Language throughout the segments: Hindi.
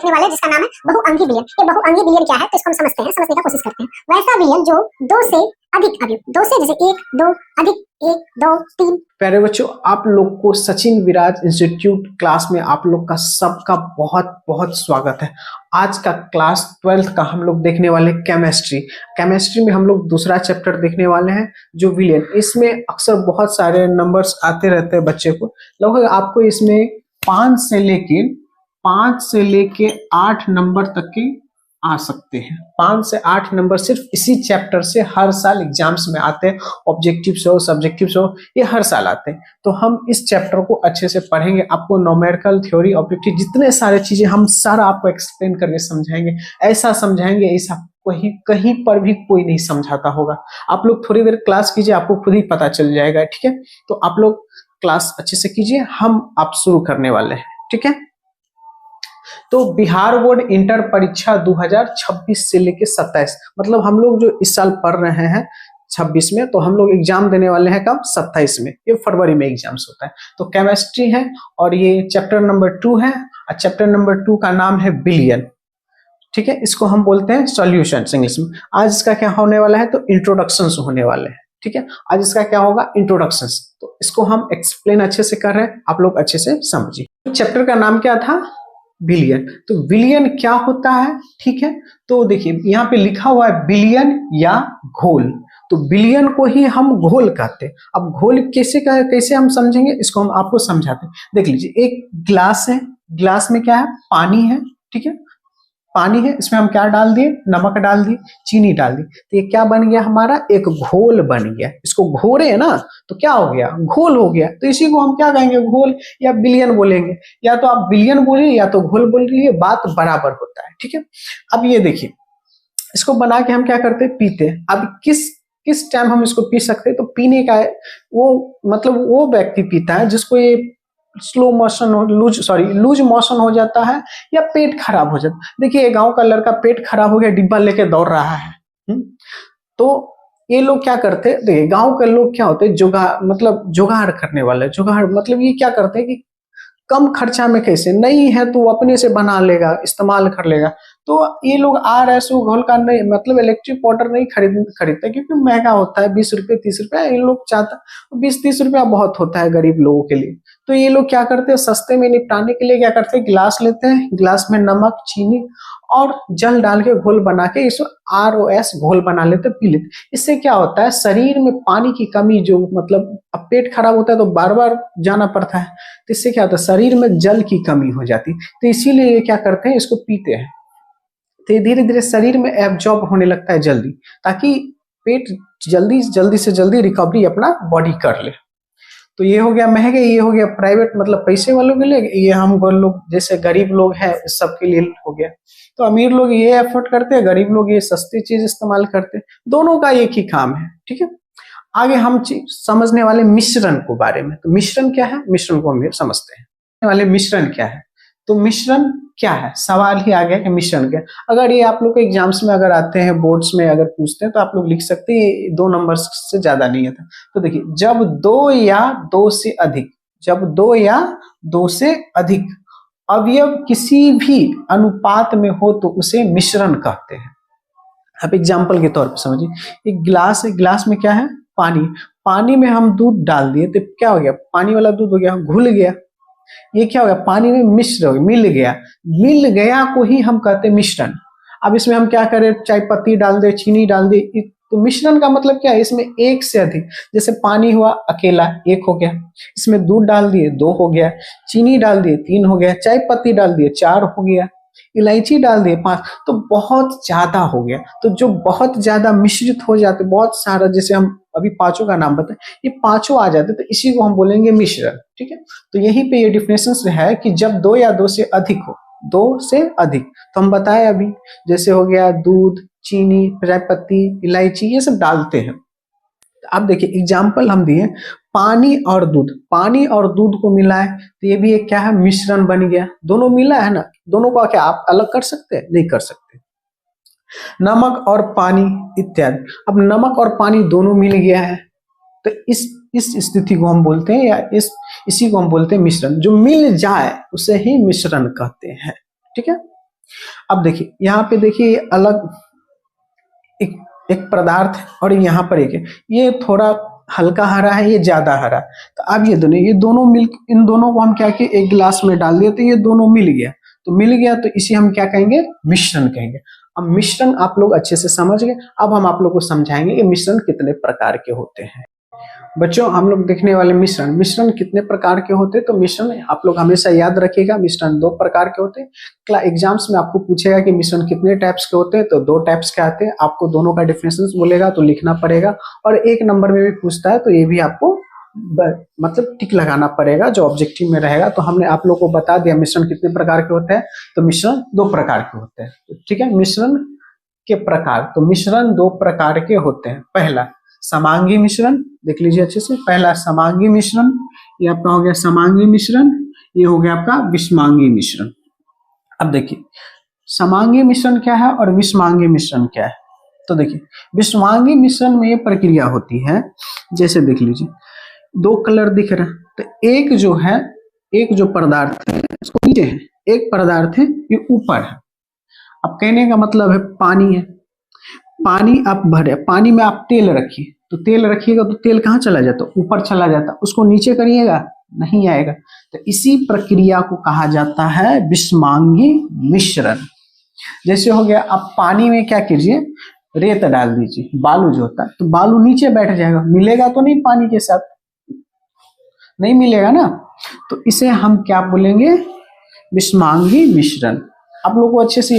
देखने वाले हैं जिसका नाम है बहुअंगी विलयन। ये बहुअंगी विलयन क्या है तो इसको हम समझने का कोशिश करते हैं। वैसा विलयन जो दो से अधिक अवयव, दो से जैसे एक दो अधिक एक दो तीन। प्यारे बच्चों, आप लोग को सचिन विराज इंस्टीट्यूट क्लास में आप लोग का सबका बहुत बहुत स्वागत है। आज का क्लास 12th का हम लोग देखने वाले केमिस्ट्री में हम लोग दूसरा चैप्टर देखने वाले हैं जो विलयन। इसमें अक्सर बहुत सारे नंबर्स आते रहते हैं बच्चे को। लगभग आपको इसमें 5 से लेके 8 नंबर तक के आ सकते हैं। 5 से 8 नंबर सिर्फ इसी चैप्टर से हर साल एग्जाम्स में आते हैं। ऑब्जेक्टिव्स हो, सब्जेक्टिव्स हो, ये हर साल आते हैं। तो हम इस चैप्टर को अच्छे से पढ़ेंगे। आपको न्यूमेरिकल, थ्योरी, ऑब्जेक्टिव, जितने सारे चीजें हम सारा आपको एक्सप्लेन करके समझाएंगे। ऐसा समझाएंगे ऐसा कहीं पर भी कोई नहीं समझाता होगा। आप लोग थोड़ी देर क्लास कीजिए, आपको खुद ही पता चल जाएगा। ठीक है, तो आप लोग क्लास अच्छे से कीजिए। हम आप शुरू करने वाले हैं। ठीक है, तो बिहार बोर्ड इंटर परीक्षा 2026 से लेके 27, मतलब हम लोग जो इस साल पढ़ रहे हैं 26 में, तो हम लोग एग्जाम देने वाले हैं कब? 27 में। ये फरवरी में एग्जाम्स होता है। तो केमिस्ट्री है और ये चैप्टर नंबर 2 है। और चैप्टर नंबर 2 का नाम है बिलियन। ठीक है, इसको हम बोलते हैं सॉल्यूशंस इंग्लिश में। आज इसका क्या होने वाला है? तो इंट्रोडक्शंस होने वाले हैं। ठीक है, आज इसका क्या होगा? इंट्रोडक्शंस। तो इसको हम एक्सप्लेन अच्छे से कर रहे हैं, आप लोग अच्छे से समझिए। चैप्टर का नाम क्या था? बिलियन। तो बिलियन क्या होता है? ठीक है, तो देखिए यहाँ पे लिखा हुआ है बिलियन या घोल। तो बिलियन को ही हम घोल कहते हैं। अब घोल कैसे हम समझेंगे, इसको हम आपको समझाते हैं। देख लीजिए, एक ग्लास है, ग्लास में क्या है? पानी है। ठीक है, पानी है, इसमें हम क्या डाल दिए? नमक डाल दिए, चीनी डाल दी। तो ये क्या बन गया? हमारा एक घोल बन गया। इसको घोरे है ना, तो क्या हो गया? घोल हो गया। तो इसी को हम क्या कहेंगे? घोल या बिलियन बोलेंगे। या तो आप बिलियन बोलिए या तो घोल बोलिए, बात बराबर होता है। ठीक है, अब ये देखिए, इसको बना के हम क्या करते हैं? पीते हैं। अब किस टाइम हम इसको पी सकते हैं? तो पीने का वो मतलब वो व्यक्ति पीता है जिसको ये स्लो मोशन लूज मोशन हो जाता है या पेट खराब हो जाता है। देखिए, गांव का लड़का पेट खराब हो गया, डिब्बा लेके दौड़ रहा है। तो ये लोग क्या करते हैं? देखिए, गांव के लोग क्या होते हैं? जुगाड़ करने वाले। जुगाड़ मतलब ये क्या करते हैं कि कम खर्चा में कैसे नहीं है तो वो अपने से बना लेगा, इस्तेमाल कर लेगा। तो ये लोग RSO घोल का नहीं, मतलब इलेक्ट्रिक पाउडर नहीं खरीदते क्योंकि महंगा होता है, 20 रुपए 30 रुपए। ये लोग चाहता 20-30 रुपया बहुत होता है गरीब लोगों के लिए। तो ये लोग क्या करते हैं? सस्ते में निपटाने के लिए क्या करते हैं? गिलास लेते हैं, गिलास में नमक, चीनी और जल डाल के घोल बना के इसको ROS घोल बना लेते, पी लेते। इससे क्या होता है? शरीर में पानी की कमी, जो मतलब अब पेट खराब होता है तो बार बार जाना पड़ता है, तो इससे क्या होता है? शरीर में जल की कमी हो जाती है। तो इसीलिए ये क्या करते हैं? इसको पीते हैं। तो धीरे धीरे शरीर में एब्जॉर्ब होने लगता है जल्दी, ताकि पेट जल्दी से जल्दी रिकवरी अपना बॉडी कर ले। तो ये हो गया महंगे, ये हो गया प्राइवेट, मतलब पैसे वालों के लिए। ये हम लोग जैसे गरीब लोग हैं सबके लिए हो गया। तो अमीर लोग ये एफर्ट करते हैं, गरीब लोग ये सस्ती चीज इस्तेमाल करते हैं। दोनों का एक ही काम है। ठीक है, आगे हम समझने वाले मिश्रण को बारे में। तो मिश्रण क्या है? मिश्रण को हम समझते हैं वाले मिश्रण क्या है। तो मिश्रण क्या है? सवाल ही आ गया कि मिश्रण क्या। अगर ये आप लोग के एग्जाम्स में अगर आते हैं, बोर्ड्स में अगर पूछते हैं, तो आप लोग लिख सकते हैं 2 नंबर से ज्यादा नहीं आता। तो देखिए, जब 2 या 2 से अधिक अवयव किसी भी अनुपात में हो तो उसे मिश्रण कहते हैं। आप एग्जाम्पल के तौर पर समझिए, एक गिलास है, गिलास में क्या है? पानी में हम दूध डाल दिए तो क्या हो गया? पानी वाला दूध हो गया, घुल गया। ये क्या हो गया? पानी में मिश्र हो गया, मिल गया को ही हम कहते हैं मिश्रण। अब इसमें हम क्या करें? चाय पत्ती डाल दे, चीनी डाल दे। तो मिश्रण का मतलब क्या है? इसमें एक से अधिक, जैसे पानी हुआ अकेला, 1 हो गया। इसमें दूध डाल दिए, 2 हो गया। चीनी डाल दिए, 3 हो गया। चाय पत्ती डाल दिए, 4 हो गया। इलायची डाल दिए, 5, तो बहुत ज्यादा हो गया। तो जो बहुत ज्यादा मिश्रित हो जाते, बहुत सारा, जैसे हम अभी 5 का नाम बताए, ये 5 आ जाते, तो इसी को हम बोलेंगे मिश्रण। ठीक है, तो यहीं पे ये डिफिनेशन है कि जब 2 या 2 से अधिक हो, 2 से अधिक, तो हम बताए अभी, जैसे हो गया दूध, चीनी, चाय पत्ती, इलायची, ये सब डालते हैं। अब देखिए, एग्जाम्पल हम दिए, पानी और दूध को मिलाए तो ये भी एक क्या है? मिश्रण बन गया। दोनों मिला है ना, दोनों का क्या आप अलग कर सकते हैं? नहीं कर सकते। नमक और पानी इत्यादि। अब नमक और पानी दोनों मिल गया है, तो इस स्थिति को हम बोलते हैं, या इसी को हम बोलते हैं मिश्रण। जो मिल जाए उसे ही मिश्रण कहते हैं। ठीक है, अब देखिए यहाँ पे देखिए अलग एक एक पदार्थ है और यहाँ पर एक है, ये थोड़ा हल्का हरा है, ये ज्यादा हरा। तो अब ये दोनों मिल, इन दोनों को हम क्या किए, एक गिलास में डाल दिए तो ये दोनों मिल गया। तो मिल गया तो इसे हम क्या कहेंगे, मिश्रण कहेंगे। अब मिश्रण आप लोग अच्छे से समझ गए। अब हम आप लोग को समझाएंगे कि मिश्रण कितने प्रकार के होते हैं। बच्चों हम लोग देखने वाले मिश्रण कितने प्रकार के होते हैं। तो मिश्रण आप लोग हमेशा याद रखिएगा, मिश्रण 2 प्रकार के होते हैं। एग्जाम्स में आपको पूछेगा कि मिश्रण कितने टाइप्स के होते हैं, तो 2 टाइप्स के आते हैं। आपको दोनों का डिफिनेशन बोलेगा तो लिखना पड़ेगा, और 1 नंबर में भी पूछता है तो ये भी आपको मतलब टिक लगाना पड़ेगा जो ऑब्जेक्टिव में रहेगा। तो हमने आप लोग को बता दिया मिश्रण कितने प्रकार के होते हैं। तो मिश्रण 2 प्रकार के होते हैं, ठीक है। मिश्रण के प्रकार, तो मिश्रण 2 प्रकार के होते हैं। पहला समांगी मिश्रण, देख लीजिए अच्छे से। पहला समांगी मिश्रण, ये आपका हो गया समांगी मिश्रण, ये हो गया आपका विषमांगी मिश्रण। अब देखिए समांगी मिश्रण क्या है और विषमांगी मिश्रण क्या है। तो देखिए विषमांगी मिश्रण में ये प्रक्रिया होती है, जैसे देख लीजिए 2 कलर दिख रहा है, तो एक जो है, एक जो पदार्थ है उसको नीचे है, एक पदार्थ है ये ऊपर है। अब कहने का मतलब है पानी है, पानी आप भरे, पानी में आप तेल रखिए, तो तेल रखिएगा तो तेल कहाँ चला जाता, ऊपर चला जाता। उसको नीचे करिएगा नहीं आएगा। तो इसी प्रक्रिया को कहा जाता है विषमांगी मिश्रण। जैसे हो गया, आप पानी में क्या कीजिए, रेत डाल दीजिए, बालू जो होता है, तो बालू नीचे बैठ जाएगा, मिलेगा तो नहीं पानी के साथ, नहीं मिलेगा ना। तो इसे हम क्या बोलेंगे, विषमांगी मिश्रण। आप लोगों को अच्छे से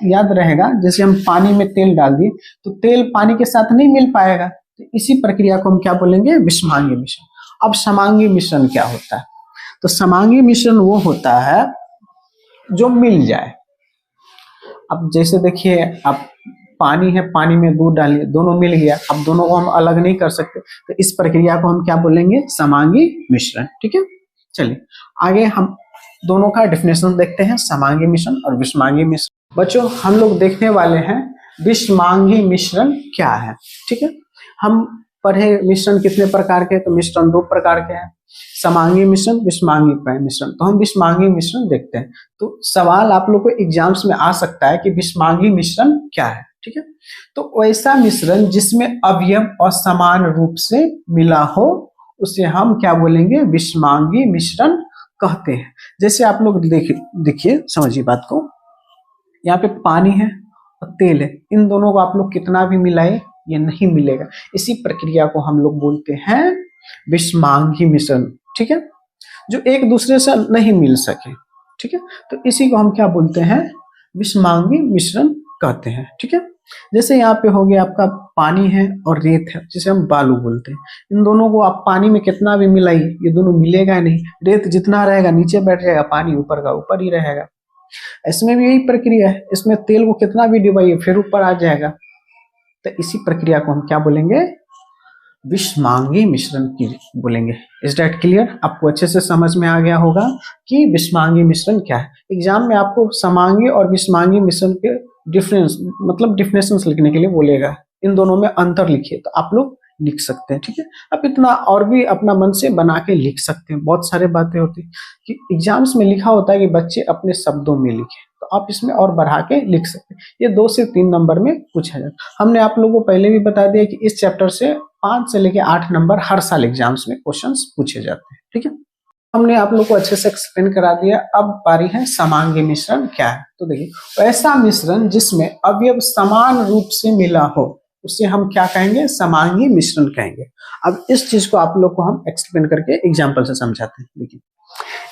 याद रहेगा, जैसे हम पानी में तेल डाल दिए तो तेल पानी के साथ नहीं मिल पाएगा, तो इसी प्रक्रिया को हम क्या बोलेंगे, विषमांगी मिश्रण। अब समांगी मिश्रण क्या होता है, तो समांगी मिश्रण वो होता है जो मिल जाए। अब जैसे देखिए, आप पानी है, पानी में दूध डालिए, दोनों मिल गया, अब दोनों को हम अलग नहीं कर सकते, तो इस प्रक्रिया को हम क्या बोलेंगे, समांगी मिश्रण, ठीक है। चलिए आगे हम दोनों का डेफिनेशन देखते हैं, समांगी मिश्रण और विषमांगी मिश्रण। बच्चों हम लोग देखने वाले हैं विषमांगी मिश्रण क्या है, ठीक है। हम पढ़े मिश्रण कितने प्रकार के, तो मिश्रण 2 प्रकार के हैं, समांगी मिश्रण, विषमांगी मिश्रण। तो हम विषमांगी मिश्रण देखते हैं। तो सवाल आप लोग को एग्जाम्स में आ सकता है कि विषमांगी मिश्रण क्या है, ठीक है। तो वैसा मिश्रण जिसमें अवयव और समान रूप से मिला हो उसे हम क्या बोलेंगे, विषमांगी मिश्रण कहते हैं। जैसे आप लोग देखिए समझिए बात को, यहाँ पे पानी है और तेल है, इन दोनों को आप लोग कितना भी मिलाए ये नहीं मिलेगा। इसी प्रक्रिया को हम लोग बोलते हैं विषमांगी मिश्रण, ठीक है, जो एक दूसरे से नहीं मिल सके, ठीक है। तो इसी को हम क्या बोलते हैं, विषमांगी मिश्रण कहते हैं, ठीक है। जैसे यहाँ पे हो गया आपका पानी है और रेत है, जिसे हम बालू बोलते हैं। इन दोनों को आप पानी में कितना भी मिलाइए ये दोनों मिलेगा नहीं, रेत जितना रहेगा नीचे बैठ जाएगा, पानी ऊपर का ऊपर ही रहेगा। इसमें भी यही प्रक्रिया है, इसमें तेल को कितना भी डुबाइए फिर ऊपर आ जाएगा। तो इसी प्रक्रिया को हम क्या बोलेंगे, विषमांगी मिश्रण की बोलेंगे। Is that clear? आपको अच्छे से समझ में आ गया होगा कि विषमांगी मिश्रण क्या है। एग्जाम में आपको समांगी और विषमांगी मिश्रण के डिफरेंस मतलब डिफिनेशंस लिखने के लिए बोलेगा, इन दोनों में अंतर लिखिए, तो आप लोग लिख सकते हैं, ठीक है। आप इतना और भी अपना मन से बना के लिख सकते हैं। बहुत सारे बातें होती है कि एग्जाम्स में लिखा होता है कि बच्चे अपने शब्दों में लिखे, तो आप इसमें और बढ़ा के लिख सकते हैं। ये 2 से 3 नंबर में पूछा जाता। हमने आप लोगों को पहले भी बता दिया कि इस चैप्टर से 5 से लेके 8 नंबर हर साल एग्जाम्स में क्वेश्चंस पूछे जाते हैं, ठीक है। हमने आप लोग को अच्छे से एक्सप्लेन करा दिया। अब बारी है समांगी मिश्रण क्या है। तो देखिए ऐसा मिश्रण जिसमें अवयव समान रूप से मिला हो उसे हम क्या कहेंगे, समांगी मिश्रण कहेंगे। अब इस चीज को आप लोग को हम एक्सप्लेन करके एग्जाम्पल से समझाते हैं। देखिए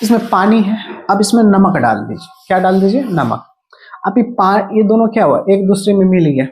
इसमें पानी है, अब इसमें नमक डाल दीजिए। क्या डाल दीजिए, नमक। अब ये दोनों क्या हुआ, एक दूसरे में मिल गया।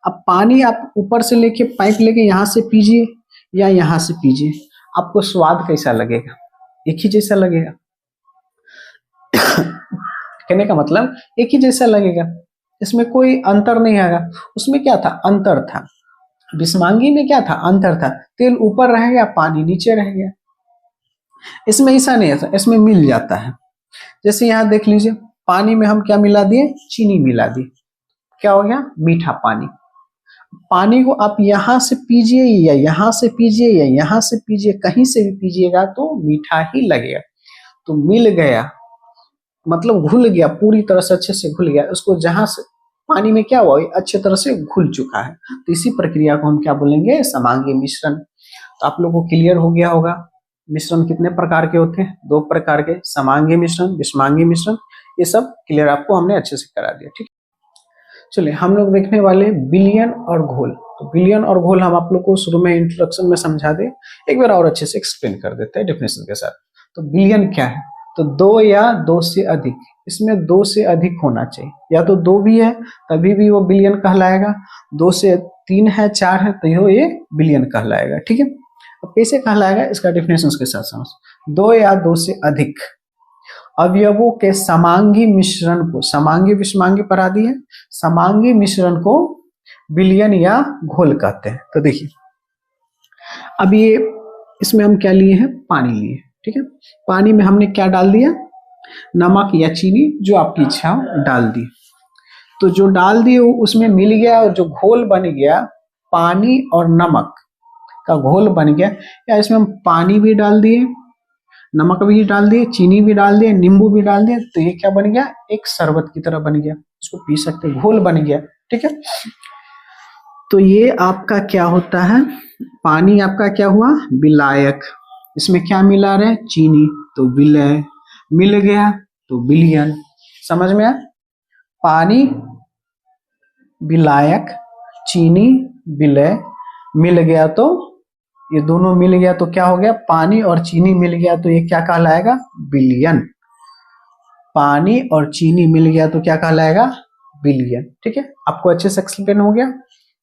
अब पानी आप ऊपर से लेके पाइप लेके यहाँ से पीजिए या यहाँ से पीजिए, आपको स्वाद कैसा लगेगा, एक ही जैसा लगेगा। कहने का मतलब एक ही जैसा लगेगा, इसमें कोई अंतर नहीं आएगा। उसमें क्या था, अंतर था। विषमांगी में क्या था, अंतर था। तेल ऊपर रह गया, पानी नीचे रह गया। इसमें ऐसा नहीं है, इसमें मिल जाता है। जैसे यहाँ देख लीजिए, पानी में हम क्या मिला दिए, चीनी मिला दी, क्या हो गया, मीठा पानी। पानी को आप यहाँ से पीजिए या यहाँ से पीजिए या यहाँ से पीजिए, कहीं से भी पीजिएगा तो मीठा ही लगेगा। तो मिल गया मतलब घुल गया, पूरी तरह से अच्छे से घुल गया, उसको जहां से पानी में क्या हुआ, ये अच्छे तरह से घुल चुका है। तो इसी प्रक्रिया को हम क्या बोलेंगे, समांगी मिश्रण। तो आप लोगों को क्लियर हो गया होगा मिश्रण कितने प्रकार के होते हैं, 2 प्रकार के, समांगी मिश्रण, विषमांगी मिश्रण। ये सब क्लियर आपको हमने अच्छे से करा दिया। ठीक, चलिए हम लोग देखने वाले विलयन और घोल। तो विलयन और घोल हम आप लोग को शुरू में इंट्रोडक्शन में समझा दे, एक बार और अच्छे से एक्सप्लेन कर देते हैं डेफिनेशन के साथ। तो विलयन क्या है, तो 2 या 2 से अधिक, इसमें 2 से अधिक होना चाहिए, या तो 2 भी है तभी भी वो विलयन कहलाएगा, 2 से 3 है 4 है तो ये विलयन कहलाएगा। ठीक है, अब कैसे कहलाएगा इसका डेफिनेशन के साथ समझ। 2 या 2 से अधिक अवयवों के समांगी मिश्रण को, समांगी विषमांगी पढ़ा दिए, समांगी मिश्रण को विलयन या घोल कहते हैं। तो देखिए अब ये इसमें हम क्या लिए हैं, पानी लिए। ठीक है, पानी में हमने क्या डाल दिया, नमक या चीनी, जो आपकी इच्छा हो डाल दी। तो जो डाल दिए उसमें मिल गया, और जो घोल बन गया पानी और नमक का घोल बन गया, या इसमें हम पानी भी डाल दिए, नमक भी डाल दिए, चीनी भी डाल दिए, नींबू भी डाल दिए, तो ये क्या बन गया, एक शरबत की तरह बन गया, इसको पी सकते, घोल बन गया। ठीक है, तो ये आपका क्या होता है, पानी आपका क्या हुआ, विलायक, इसमें क्या मिला रहे, चीनी, तो विलय, मिल गया तो विलयन। समझ में आया, पानी विलायक, चीनी विलय, मिल गया तो ये दोनों मिल गया तो क्या हो गया, पानी और चीनी मिल गया तो ये क्या कहलाएगा, विलयन। पानी और चीनी मिल गया तो क्या कहलाएगा, विलयन। ठीक है, आपको अच्छे से एक्सप्लेन हो गया।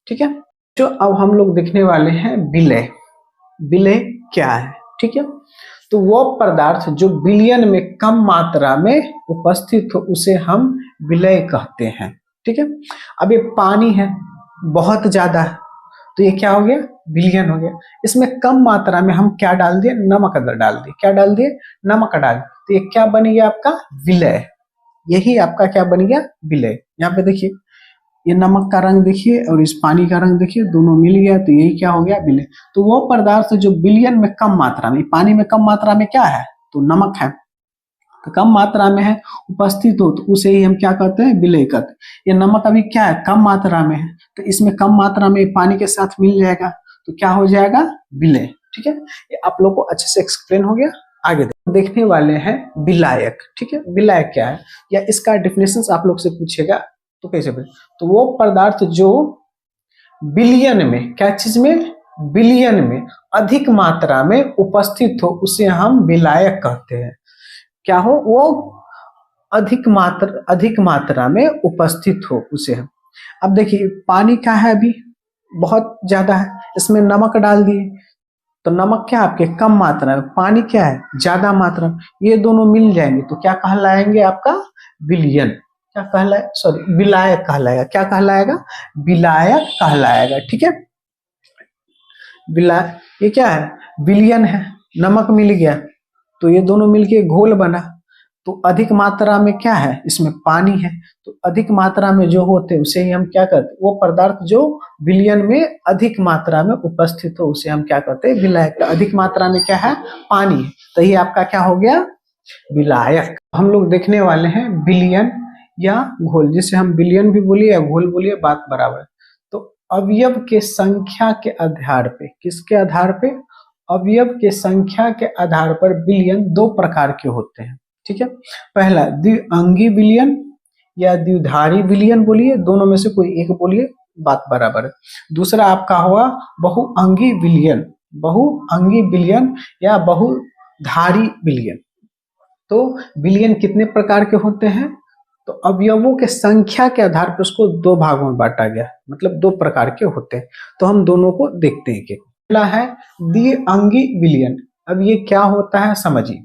ठीक है, जो अब हम लोग देखने वाले हैं विलय। विलय क्या है, ठीक है, तो वो पदार्थ जो विलयन में कम मात्रा में उपस्थित हो उसे हम विलय कहते हैं। ठीक है, अब ये पानी है बहुत ज्यादा है तो ये क्या हो गया, विलयन हो गया। इसमें कम मात्रा में हम क्या डाल दिए, नमक डाल दिए, क्या डाल दिए, नमक डाल दिए, तो ये क्या बन गया आपका, विलय। यही आपका क्या बन गया, विलय। यहाँ पे देखिए ये नमक का रंग देखिए और इस पानी का रंग देखिए, दोनों मिल गया तो यही क्या हो गया, विलय। तो वो पदार्थ जो विलयन में कम मात्रा में, पानी में कम मात्रा में क्या है, तो नमक है, तो कम मात्रा में है उपस्थित हो तो उसे ही हम क्या कहते हैं, विलय कहते हैं। ये नमक अभी क्या है, कम मात्रा में है, तो इसमें कम मात्रा में पानी के साथ मिल जाएगा तो क्या हो जाएगा, विलय। ठीक है, ये आप लोग को अच्छे से एक्सप्लेन हो गया। आगे देखने वाले हैं विलायक। ठीक है, विलायक क्या है, या इसका डेफिनेशन आप लोग से पूछेगा तो कैसे बोले, तो वो पदार्थ जो विलयन में, क्या चीज में, विलयन में अधिक मात्रा में उपस्थित हो उसे हम विलायक कहते हैं। क्या हो, वो अधिक मात्रा में उपस्थित हो उसे हम। अब देखिए पानी का है अभी बहुत ज्यादा है, इसमें नमक डाल दिए तो नमक क्या आपके कम मात्रा में, पानी क्या है ज्यादा मात्रा में, ये दोनों मिल जाएंगे तो क्या कहलाएंगे आपका, विलयन। क्या कहलाए, सॉरी विलायक कहलाएगा, क्या कहलाएगा, विलायक कहलाएगा। ठीक है, विलायक ये क्या है, विलयन है, नमक मिल गया तो ये दोनों मिलके घोल बना, तो अधिक मात्रा में क्या है, इसमें पानी है, तो अधिक मात्रा में जो होते हैं उसे ही हम क्या कहते हैं, वो पदार्थ जो विलयन में अधिक मात्रा में उपस्थित हो उसे हम क्या कहते हैं, विलायक। अधिक मात्रा में क्या है, पानी है, तो ये आपका क्या हो गया, विलायक। हम लोग देखने वाले हैं विलयन या घोल, जिसे हम विलयन भी बोलिए या घोल बोलिए, बात बराबर है। तो अवयव के संख्या के आधार पे, किसके आधार पे, अवयव के संख्या के आधार पर विलयन 2 प्रकार के होते हैं। ठीक है, पहला द्विअंगी विलयन या द्विधारी विलयन बोलिए, दोनों में से कोई एक बोलिए, बात बराबर है। दूसरा आपका हुआ बहुअंगी विलयन, बहुअंगी विलयन या बहुधारी विलयन। तो विलयन कितने प्रकार के होते हैं, तो अवयवों के संख्या के आधार पर उसको 2 भागों में बांटा गया, मतलब 2 प्रकार के होते हैं। तो हम दोनों को देखते हैं। पहला है द्विअंगी विलयन। अब ये क्या होता है समझिए,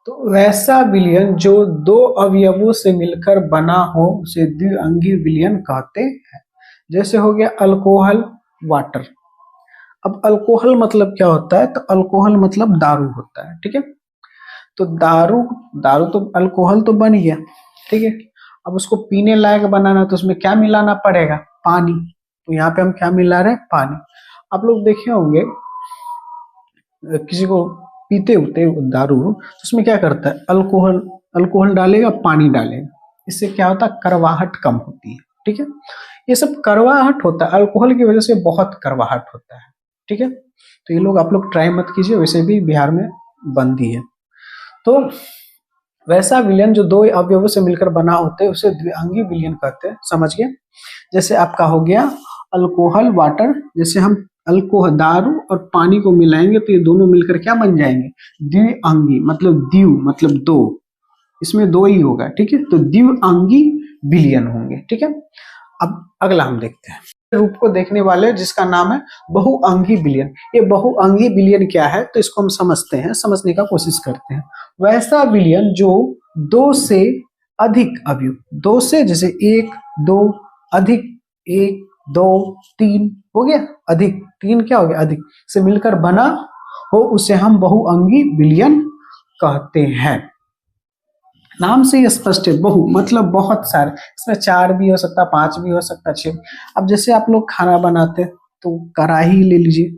तो वैसा विलयन जो 2 अवयवों से मिलकर बना हो उसे द्विअंगी विलयन कहते हैं। जैसे हो गया अल्कोहल, वाटर। अब अल्कोहल मतलब क्या होता है, तो अल्कोहल मतलब दारू होता है। ठीक है, तो दारू तो अल्कोहल तो बन गया, ठीक है, अब उसको पीने लायक बनाना तो उसमें क्या मिलाना पड़ेगा, पानी। तो यहाँ पे हम क्या मिला रहे हैं, पानी। आप लोग देखे होंगे किसी को पीते होते दारू तो उसमें क्या करता है, अल्कोहल अल्कोहल डालेगा, पानी डालेगा, इससे क्या होता है, करवाहट कम होती है। ठीक है, ये सब करवाहट होता है, अल्कोहल की वजह से बहुत करवाहट होता है। ठीक है, तो ये लोग आप लोग ट्राई मत कीजिए, वैसे भी बिहार में बंदी है। तो वैसा विलयन जो दो अवयवों से मिलकर बना होते हैं उसे द्विअंगी विलयन कहते हैं। समझ गए? जैसे आपका हो गया अल्कोहल वाटर, जैसे हम अल्कोहल दारू और पानी को मिलाएंगे तो ये दोनों मिलकर क्या बन जाएंगे, द्विअंगी, मतलब द्यू मतलब दो, इसमें दो ही होगा। ठीक है, तो द्विअंगी विलयन होंगे। ठीक है, अब अगला हम देखते हैं रूप को देखने वाले जिसका नाम है बहुअंगी विलयन। ये बहुअंगी विलयन क्या है, तो इसको हम समझते हैं, समझने का कोशिश करते हैं। वैसा विलयन जो दो से अधिक अवयव, दो से जैसे एक, दो, अधिक, एक, दो, तीन हो गया, अधिक, तीन क्या हो गया, अधिक से मिलकर बना हो, उसे हम बहुअंगी विलयन कहते हैं। नाम से ही स्पष्ट है, बहु मतलब बहुत सारे, इसमें 4 भी हो सकता, 5 भी हो सकता, 6। अब जैसे आप लोग खाना बनाते तो कढ़ाई ले लीजिए,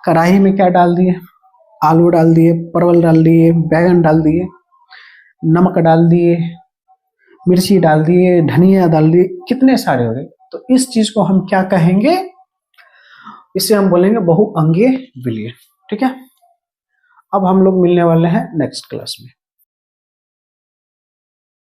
कढ़ाई में क्या डाल दिए, आलू डाल दिए, परवल डाल दिए, बैगन डाल दिए, नमक डाल दिए, मिर्ची डाल दिए, धनिया डाल दिए, कितने सारे हो गए। तो इस चीज को हम क्या कहेंगे, इसे हम बोलेंगे बहुअंगी विलयन। ठीक है, अब हम लोग मिलने वाले हैं नेक्स्ट क्लास में।